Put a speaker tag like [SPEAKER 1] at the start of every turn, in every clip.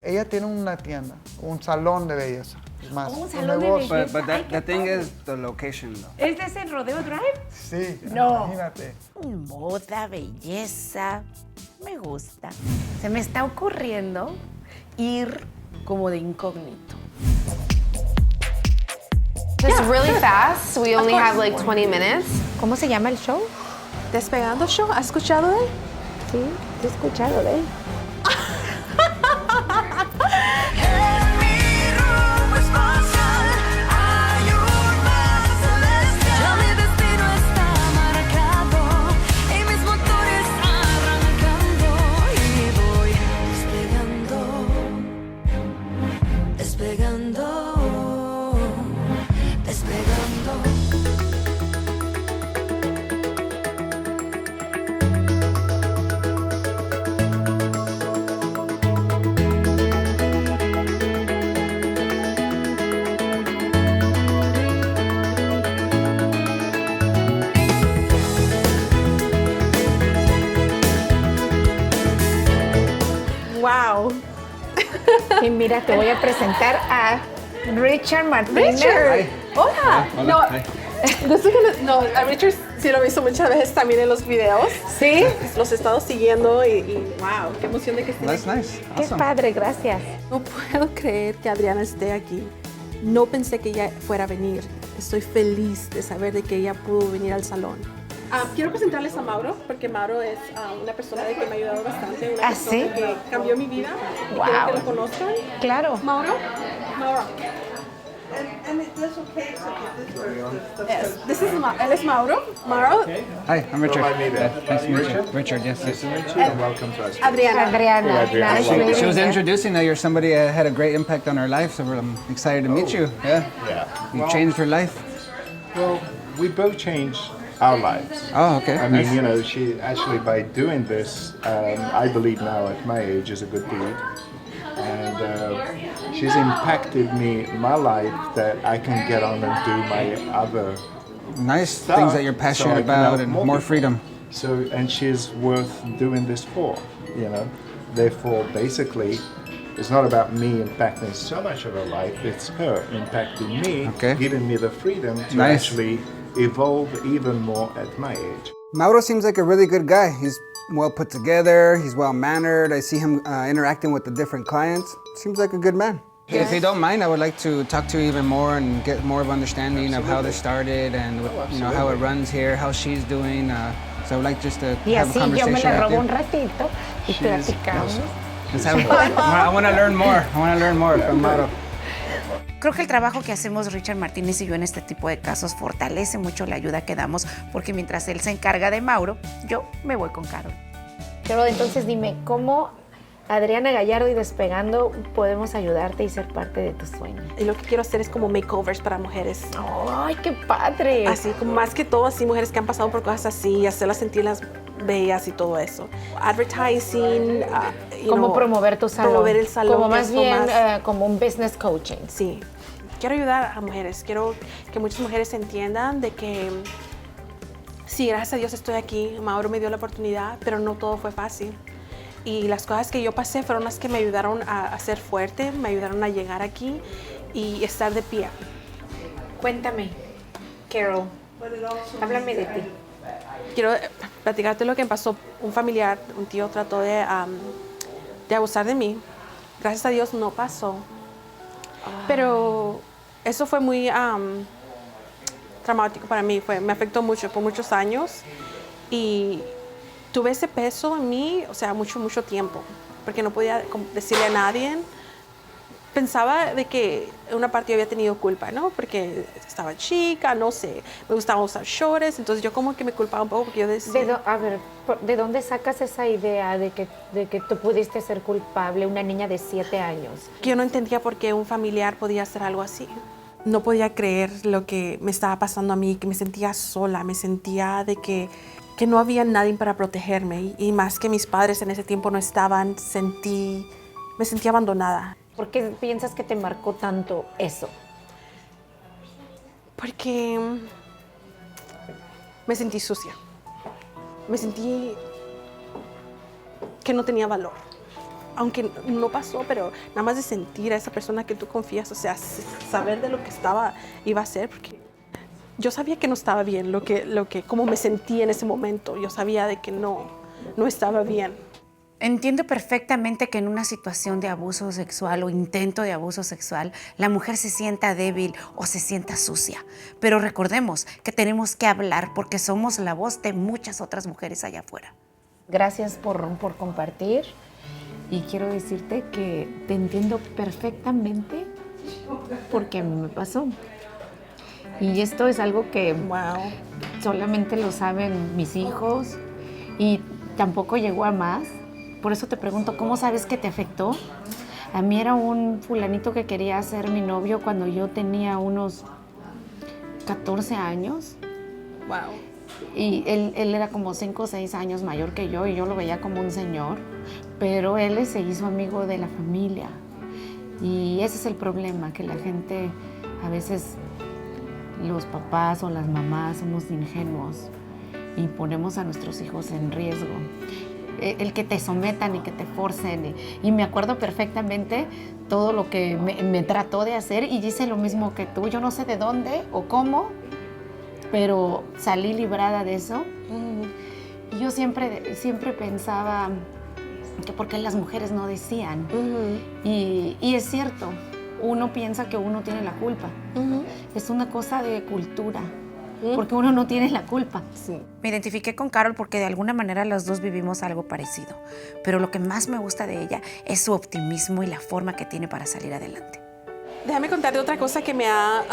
[SPEAKER 1] Ella tiene una tienda, un salón de belleza. Es más,
[SPEAKER 2] Un salón de
[SPEAKER 1] negocio.
[SPEAKER 2] belleza.
[SPEAKER 3] But the thing is the location, though.
[SPEAKER 2] ¿Este es en Rodeo Drive?
[SPEAKER 1] Sí,
[SPEAKER 2] No.
[SPEAKER 1] imagínate.
[SPEAKER 4] Moda, belleza, me gusta. Se me está ocurriendo ir como de incógnito.
[SPEAKER 5] Just really fast. We only have like 20 minutes.
[SPEAKER 4] ¿Cómo se llama el show?
[SPEAKER 5] Despegando Show. ¿Has escuchado de él?
[SPEAKER 4] Sí, he escuchado de él.
[SPEAKER 2] Wow.
[SPEAKER 4] Y mira, te voy a presentar a Richard Martínez.
[SPEAKER 2] Hola.
[SPEAKER 3] Hola.
[SPEAKER 2] No,
[SPEAKER 3] Hi.
[SPEAKER 2] no, a Richard sí lo he visto muchas veces también en los videos.
[SPEAKER 4] ¿Sí?
[SPEAKER 2] Los he estado siguiendo y wow, qué emoción de que estén
[SPEAKER 3] That's
[SPEAKER 2] aquí.
[SPEAKER 3] nice.
[SPEAKER 4] Qué
[SPEAKER 3] Awesome.
[SPEAKER 4] padre, gracias.
[SPEAKER 2] No puedo creer que Adriana esté aquí. No pensé que ella fuera a venir. Estoy feliz de saber de que ella pudo venir al salón. Quiero presentarles a Mauro, porque Mauro es una persona de que me ha ayudado bastante, una
[SPEAKER 4] ¿Ah,
[SPEAKER 2] persona
[SPEAKER 4] sí?
[SPEAKER 2] que cambió mi vida. Y
[SPEAKER 4] Wow.
[SPEAKER 2] quiero que lo conozcan.
[SPEAKER 4] Claro.
[SPEAKER 2] Mauro. Mauro. Yes, this is él es Mauro. Mauro.
[SPEAKER 3] Hi, I'm Richard.
[SPEAKER 6] Remind me there.
[SPEAKER 3] Nice to meet you. Richard, yes.
[SPEAKER 6] Nice to meet you and welcome to us.
[SPEAKER 2] Adriana.
[SPEAKER 4] Adriana.
[SPEAKER 6] Adriana.
[SPEAKER 4] Nice
[SPEAKER 6] She-
[SPEAKER 4] meeting
[SPEAKER 3] She was
[SPEAKER 4] you.
[SPEAKER 3] introducing that you're somebody that had a great impact on her life, so I'm excited to meet you. Yeah.
[SPEAKER 6] Yeah.
[SPEAKER 3] You
[SPEAKER 6] Well,
[SPEAKER 3] changed her life.
[SPEAKER 6] well, we both changed our lives.
[SPEAKER 3] Oh, okay.
[SPEAKER 6] I mean,
[SPEAKER 3] Nice.
[SPEAKER 6] you know, she actually by doing this, I believe now at my age is a good deed, and she's impacted my life that I can get on and do my other.
[SPEAKER 3] Nice
[SPEAKER 6] stuff,
[SPEAKER 3] things that you're
[SPEAKER 6] so I
[SPEAKER 3] passionate
[SPEAKER 6] can
[SPEAKER 3] about
[SPEAKER 6] help
[SPEAKER 3] and
[SPEAKER 6] more
[SPEAKER 3] more
[SPEAKER 6] people.
[SPEAKER 3] freedom.
[SPEAKER 6] So, and she's worth doing this for, you know. Therefore, basically, it's not about me impacting so much of her life, it's her impacting me,
[SPEAKER 3] Okay.
[SPEAKER 6] giving me the freedom to
[SPEAKER 3] Nice.
[SPEAKER 6] actually evolve even more at my age.
[SPEAKER 3] Mauro seems like a really good guy. He's well put together, he's well mannered. I see him interacting with the different clients. Seems like a good man. If you don't mind, I would like to talk to you even more and get more of understanding of how this started and you know how it runs here, how she's doing. So I would like just to
[SPEAKER 4] Y
[SPEAKER 3] have a
[SPEAKER 4] así yo
[SPEAKER 3] conversation
[SPEAKER 4] me la
[SPEAKER 3] with
[SPEAKER 4] robo
[SPEAKER 3] you.
[SPEAKER 4] un ratito y platicamos.
[SPEAKER 3] Let's have I want to learn more. I want to learn more from Mauro.
[SPEAKER 4] Creo que el trabajo que hacemos Richard Martínez y yo en este tipo de casos fortalece mucho la ayuda que damos, porque mientras él se encarga de Mauro, yo me voy con Carol. Pero entonces dime, ¿cómo Adriana Gallardo y Despegando podemos ayudarte y ser parte de tu sueño?
[SPEAKER 2] Y lo que quiero hacer es como makeovers para mujeres.
[SPEAKER 4] ¡Ay, qué padre!
[SPEAKER 2] Así como más que todo, así mujeres que han pasado por cosas así, hacerlas sentirlas bellas y todo eso. Advertising,
[SPEAKER 4] ¿Cómo promover tu salón?
[SPEAKER 2] Promover el salón.
[SPEAKER 4] Como
[SPEAKER 2] que
[SPEAKER 4] más
[SPEAKER 2] es lo
[SPEAKER 4] bien
[SPEAKER 2] más-
[SPEAKER 4] como un business coaching.
[SPEAKER 2] Sí. Quiero ayudar a mujeres. Quiero que muchas mujeres entiendan de que sí, gracias a Dios estoy aquí. Mauro me dio la oportunidad, pero no todo fue fácil. Y las cosas que yo pasé fueron las que me ayudaron a ser fuerte, me ayudaron a llegar aquí y estar de pie.
[SPEAKER 4] Cuéntame, Carol, háblame de ti.
[SPEAKER 2] Quiero platicarte lo que me pasó. Un familiar, un tío trató de abusar de mí. Gracias a Dios no pasó. Pero eso fue muy traumático para mí. Me afectó mucho por muchos años. Y tuve ese peso en mí, o sea, mucho tiempo. Porque no podía decirle a nadie. Pensaba de que una parte yo había tenido culpa, ¿no? Porque estaba chica, no sé, me gustaba usar shorts, entonces yo como que me culpaba un poco porque yo decía...
[SPEAKER 4] A ver, ¿de dónde sacas esa idea de que tú pudiste ser culpable, una niña de 7 años?
[SPEAKER 2] Que yo no entendía por qué un familiar podía hacer algo así. No podía creer lo que me estaba pasando a mí, que me sentía sola, me sentía de que no había nadie para protegerme y más que mis padres en ese tiempo no estaban, me sentí abandonada.
[SPEAKER 4] ¿Por qué piensas que te marcó tanto eso?
[SPEAKER 2] Porque me sentí sucia. Me sentí que no tenía valor. aunque no pasó, pero nada más de sentir a esa persona que tú confías, o sea, saber de lo que iba a ser, porque yo sabía que no estaba bien, como me sentí en ese momento, yo sabía de que no estaba bien.
[SPEAKER 4] Entiendo perfectamente que en una situación de abuso sexual o intento de abuso sexual, la mujer se sienta débil o se sienta sucia. Pero recordemos que tenemos que hablar porque somos la voz de muchas otras mujeres allá afuera.
[SPEAKER 7] Gracias por compartir y quiero decirte que te entiendo perfectamente porque a mí me pasó. Y esto es algo que solamente lo saben mis hijos y tampoco llegó a más. Por eso te pregunto, ¿cómo sabes que te afectó? A mí era un fulanito que quería ser mi novio cuando yo tenía unos 14 años.
[SPEAKER 2] Wow.
[SPEAKER 7] Y él era como 5 o 6 años mayor que yo y yo lo veía como un señor. Pero él se hizo amigo de la familia. Y ese es el problema, que la gente, a veces los papás o las mamás somos ingenuos y ponemos a nuestros hijos en riesgo. El que te sometan y que te forcen. Y me acuerdo perfectamente todo lo que me trató de hacer y hice lo mismo que tú. Yo no sé de dónde o cómo, pero salí librada de eso. Y yo siempre pensaba que por qué las mujeres no decían. Y es cierto, uno piensa que uno tiene la culpa. Es una cosa de cultura. Porque uno no tiene la culpa.
[SPEAKER 4] Sí. Me identifiqué con Carol porque de alguna manera las dos vivimos algo parecido. Pero lo que más me gusta de ella es su optimismo y la forma que tiene para salir adelante.
[SPEAKER 2] Déjame contarte otra cosa que me ha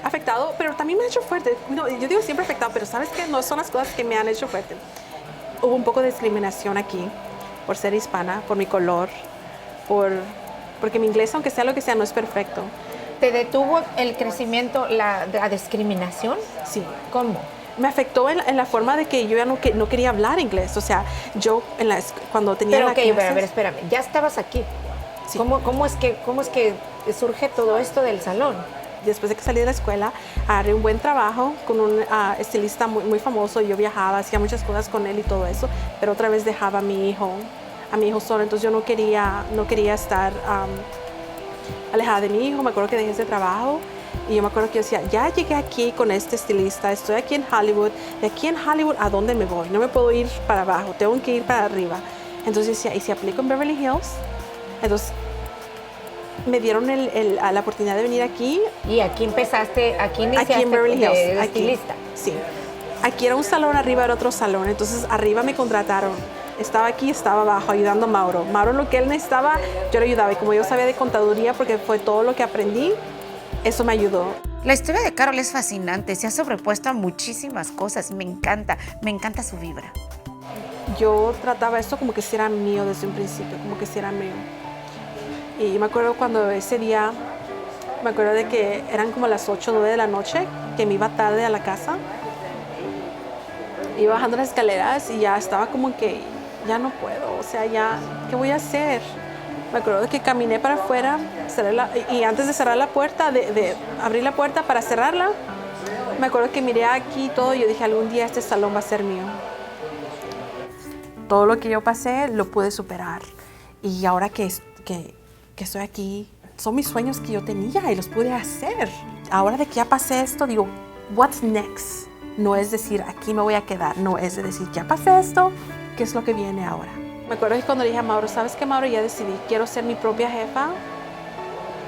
[SPEAKER 2] afectado, pero también me ha hecho fuerte. No, yo digo siempre afectado, pero ¿sabes qué? No son las cosas que me han hecho fuerte. Hubo un poco de discriminación aquí por ser hispana, por mi color, porque mi inglés, aunque sea lo que sea, no es perfecto.
[SPEAKER 7] ¿Te detuvo el crecimiento, la discriminación?
[SPEAKER 2] Sí.
[SPEAKER 7] ¿Cómo?
[SPEAKER 2] Me afectó en la forma de que yo ya no quería hablar inglés. O sea, yo cuando tenía
[SPEAKER 7] Pero
[SPEAKER 2] la
[SPEAKER 7] ok,
[SPEAKER 2] clase...
[SPEAKER 7] a ver, espérame. Ya estabas aquí.
[SPEAKER 2] Sí.
[SPEAKER 7] ¿Cómo es que surge todo esto del salón?
[SPEAKER 2] Después de que salí de la escuela, agarré un buen trabajo con un estilista muy famoso. Yo viajaba, hacía muchas cosas con él y todo eso, pero otra vez dejaba a mi hijo solo. Entonces yo no quería estar alejada de mi hijo. Me acuerdo que dejé ese trabajo y yo me acuerdo que yo decía, ya llegué aquí con este estilista, estoy aquí en Hollywood. De aquí en Hollywood, ¿a dónde me voy? No me puedo ir para abajo, tengo que ir para arriba. Entonces decía, ¿y si aplico en Beverly Hills? Entonces me dieron la oportunidad de venir aquí.
[SPEAKER 7] Y aquí iniciaste
[SPEAKER 2] aquí en Beverly Hills,
[SPEAKER 7] de
[SPEAKER 2] aquí,
[SPEAKER 7] estilista.
[SPEAKER 2] Sí. Aquí era un salón, arriba era otro salón. Entonces arriba me contrataron. Estaba aquí, estaba abajo ayudando a Mauro. Mauro, lo que él necesitaba, yo le ayudaba. Y como yo sabía de contaduría, porque fue todo lo que aprendí, eso me ayudó.
[SPEAKER 4] La historia de Carol es fascinante. Se ha sobrepuesto a muchísimas cosas. Me encanta su vibra.
[SPEAKER 2] Yo trataba esto como que si era mío desde un principio, como que si era mío. Y me acuerdo cuando ese día, me acuerdo de que eran como las 8 o 9 de la noche, que me iba tarde a la casa. Iba bajando las escaleras y ya estaba como que ya no puedo, o sea, ya, ¿qué voy a hacer? Me acuerdo de que caminé para afuera y antes de cerrar la puerta, de abrir la puerta para cerrarla, me acuerdo que miré aquí todo y yo dije, algún día este salón va a ser mío. Todo lo que yo pasé lo pude superar y ahora que estoy aquí, son mis sueños que yo tenía y los pude hacer. Ahora de que ya pasé esto, digo, what's next? No es decir, aquí me voy a quedar, no, es decir, ya pasé esto, ¿qué es lo que viene ahora? Me acuerdo que cuando le dije a Mauro, ¿sabes qué, Mauro? Ya decidí, quiero ser mi propia jefa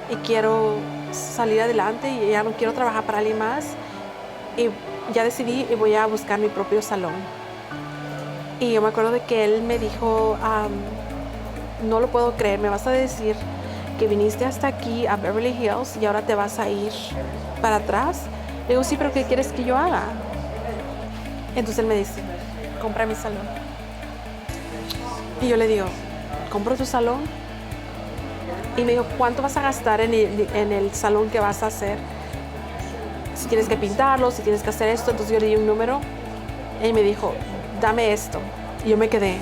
[SPEAKER 2] y quiero salir adelante y ya no quiero trabajar para alguien más. Y ya decidí y voy a buscar mi propio salón. Y yo me acuerdo de que él me dijo, no lo puedo creer, me vas a decir que viniste hasta aquí a Beverly Hills y ahora te vas a ir para atrás. Le digo, sí, pero ¿qué quieres que yo haga? Entonces él me dice, compra mi salón. Y yo le digo, ¿compro tu salón? Y me dijo, ¿cuánto vas a gastar en el salón que vas a hacer? Si tienes que pintarlo, si tienes que hacer esto. Entonces yo le di un número. Y me dijo, dame esto. Y yo me quedé,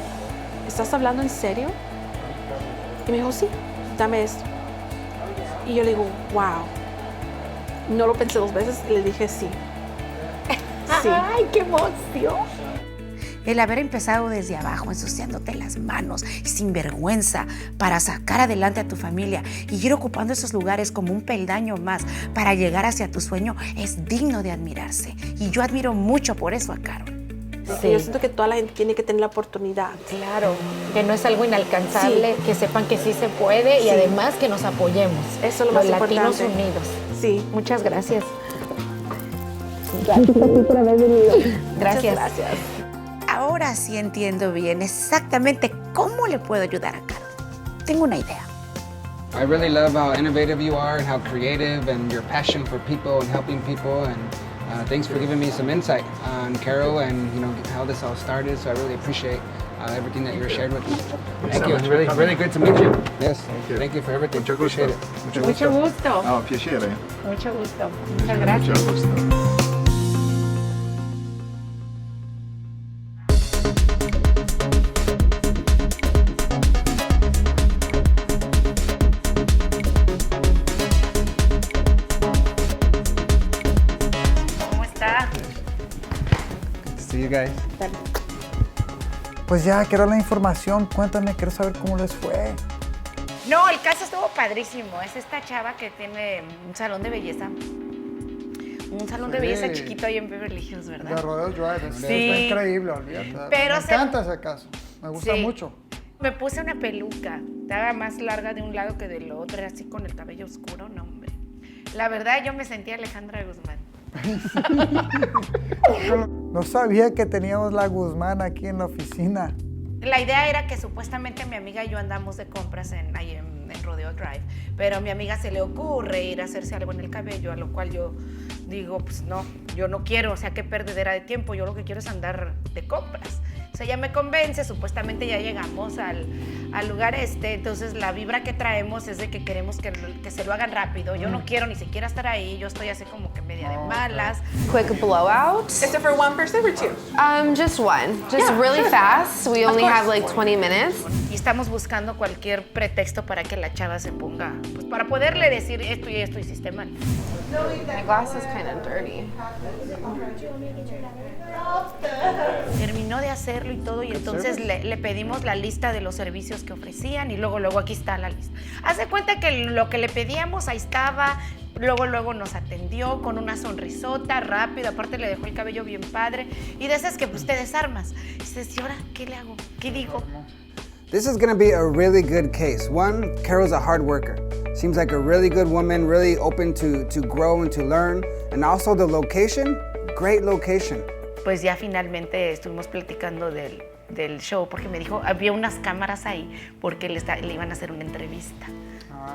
[SPEAKER 2] ¿estás hablando en serio? Y me dijo, sí, dame esto. Y yo le digo, wow. No lo pensé 2 veces y le dije sí. Sí.
[SPEAKER 7] ¡Ay, qué emoción!
[SPEAKER 4] El haber empezado desde abajo, ensuciándote las manos y sin vergüenza para sacar adelante a tu familia y ir ocupando esos lugares como un peldaño más para llegar hacia tu sueño es digno de admirarse. Y yo admiro mucho por eso a Carol.
[SPEAKER 2] Sí. Yo siento que toda la gente tiene que tener la oportunidad.
[SPEAKER 7] Claro, que no es algo inalcanzable, que sepan que sí se puede y además que nos apoyemos.
[SPEAKER 2] Eso es lo más
[SPEAKER 7] importante. Los latinos unidos.
[SPEAKER 2] Sí.
[SPEAKER 7] Muchas gracias. Gracias a ti por haber venido. Gracias.
[SPEAKER 2] Muchas gracias.
[SPEAKER 4] Ahora sí entiendo bien exactamente cómo le puedo ayudar a Carol. Tengo una idea.
[SPEAKER 3] I really love how innovative you are and how creative and your passion for people and helping people. And thanks for giving me some insight on Carol and how this all started. So I really appreciate everything that you shared with me. Thank you. It's really good to meet you. Yes. Thank you for everything.
[SPEAKER 6] Mucho gusto.
[SPEAKER 3] Appreciate it.
[SPEAKER 7] Mucho gusto.
[SPEAKER 6] No, piacere.
[SPEAKER 7] Mucho gusto. Muchas gracias.
[SPEAKER 6] Mucho gusto.
[SPEAKER 4] ¿Cómo está?
[SPEAKER 3] See you guys.
[SPEAKER 1] Pues ya, quiero la información. Cuéntame, quiero saber cómo les fue.
[SPEAKER 4] No, el caso estuvo padrísimo. Es esta chava que tiene un salón de belleza. Un salón de belleza chiquito ahí en Beverly Hills,
[SPEAKER 1] De
[SPEAKER 4] ¿verdad?
[SPEAKER 1] Rodeo Drive.
[SPEAKER 4] Sí.
[SPEAKER 1] Está increíble, olvídate.
[SPEAKER 4] Pero
[SPEAKER 1] me encanta ese caso. Me gusta
[SPEAKER 4] Sí.
[SPEAKER 1] mucho.
[SPEAKER 4] Me puse una peluca. Estaba más larga de un lado que del otro, era así con el cabello oscuro, no, hombre. La verdad, yo me sentía Alejandra Guzmán.
[SPEAKER 1] No sabía que teníamos la Guzmán aquí en la oficina.
[SPEAKER 4] La idea era que supuestamente mi amiga y yo andamos de compras ahí en Rodeo Drive, pero a mi amiga se le ocurre ir a hacerse algo en el cabello, a lo cual yo digo, pues no, yo no quiero, o sea, qué perdedera de tiempo, yo lo que quiero es andar de compras. O sea, ella me convence, supuestamente ya llegamos al lugar entonces la vibra que traemos es de que queremos que se lo hagan rápido. Yo no quiero ni siquiera estar ahí, yo estoy así como que media de malas.
[SPEAKER 5] Quick blowout.
[SPEAKER 2] Is it for one person or two?
[SPEAKER 5] Just one. Just really fast. We only have like 20 minutes.
[SPEAKER 4] Y estamos buscando cualquier pretexto para que la chava se ponga, pues para poderle decir esto y esto hiciste mal.
[SPEAKER 5] My glass is kind of dirty.
[SPEAKER 4] Terminó de hacerlo y todo, y entonces le pedimos la lista de los servicios que ofrecían y luego aquí está la lista. Haz de cuenta que lo que le pedíamos ahí estaba, luego nos atendió con una sonrisota rápido, aparte le dejó el cabello bien padre y de esas que pues te desarmas. Y dices, ¿y ahora qué le hago? ¿Qué digo?
[SPEAKER 3] This is going to be a really good case. One, Carol's a hard worker. Seems like a really good woman, really open to grow and to learn. And also the location, great location.
[SPEAKER 4] Pues ya finalmente estuvimos platicando del show porque me dijo, había unas cámaras ahí porque le iban a hacer una entrevista.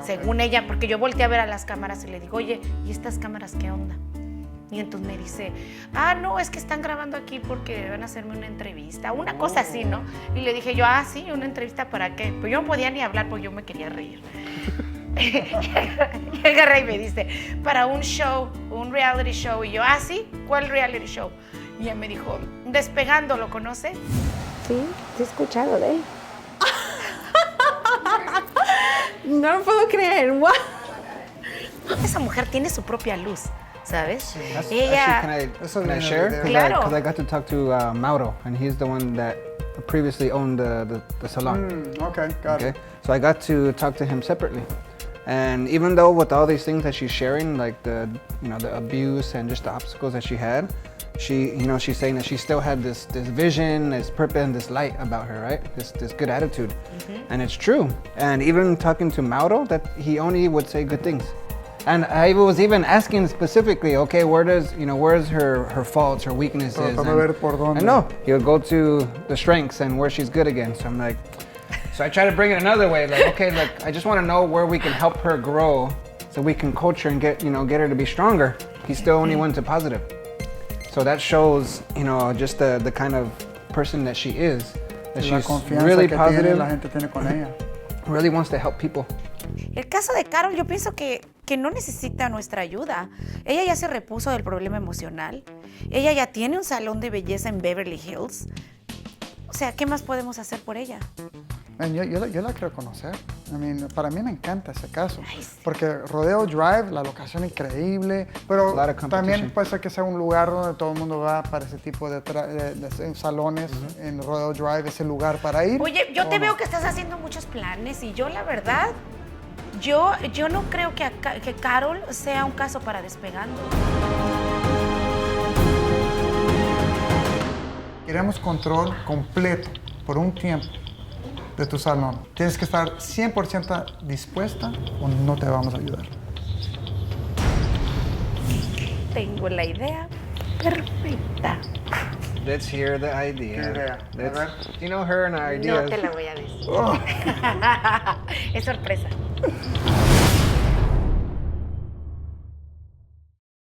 [SPEAKER 4] Según ella, porque yo volteé a ver a las cámaras y le digo, oye, ¿y estas cámaras qué onda? Y entonces me dice, no, es que están grabando aquí porque van a hacerme una entrevista, una cosa así, ¿no? Y le dije yo, sí, ¿una entrevista para qué? Pues yo no podía ni hablar porque yo me quería reír. Y agarré y me dice, para un show, un reality show. Y yo, sí, ¿cuál reality show? Y ella me dijo, Despegando, ¿lo conoce?
[SPEAKER 7] Sí, he escuchado de él.
[SPEAKER 2] No lo puedo creer. What?
[SPEAKER 4] Esa mujer tiene su propia luz, ¿sabes?
[SPEAKER 3] Ella, can I share?
[SPEAKER 4] Claro.
[SPEAKER 3] Because I got to talk to Mauro, and he's the one that previously owned the salon.
[SPEAKER 1] Okay, got it.
[SPEAKER 3] So I got to talk to him separately. And even though with all these things that she's sharing, like the abuse and just the obstacles that she had, she's saying that she still had this vision, this purpose, and this light about her, right? This good attitude. Mm-hmm. And it's true. And even talking to Mauro, that he only would say good things. And I was even asking specifically, okay, where's her faults, her weaknesses? And no, he would go to the strengths and where she's good again. So I'm like, so I try to bring it another way, like, okay, look, I just want to know where we can help her grow so we can coach her and get her to be stronger. He still only went to positive. So that shows, just the kind of person that she is. That she's really positive,
[SPEAKER 1] la gente tiene con ella.
[SPEAKER 3] really wants to help people.
[SPEAKER 4] El caso de Carol, yo pienso que no necesita nuestra ayuda. Ella ya se repuso del problema emocional. Ella ya tiene un salón de belleza en Beverly Hills. O sea, ¿qué más podemos hacer por ella?
[SPEAKER 1] Yo la quiero conocer. Para mí me encanta ese caso. Porque Rodeo Drive, la locación increíble, pero
[SPEAKER 3] A lot of competition.
[SPEAKER 1] también puede ser que sea un lugar donde todo el mundo va para ese tipo de salones en Rodeo Drive, ese lugar para ir.
[SPEAKER 4] Oye, yo te
[SPEAKER 1] ¿O
[SPEAKER 4] veo
[SPEAKER 1] no?
[SPEAKER 4] que estás haciendo muchos planes y yo, la verdad, yo no creo que Carol sea un caso para Despegando.
[SPEAKER 1] Queremos control completo por un tiempo de tu salón. Tienes que estar 100% dispuesta o no te vamos a ayudar.
[SPEAKER 4] Tengo la idea perfecta.
[SPEAKER 3] Let's hear the idea.
[SPEAKER 1] ¿Qué idea? A ver.
[SPEAKER 3] You know her and our ideas.
[SPEAKER 4] No te la voy a decir. Es sorpresa.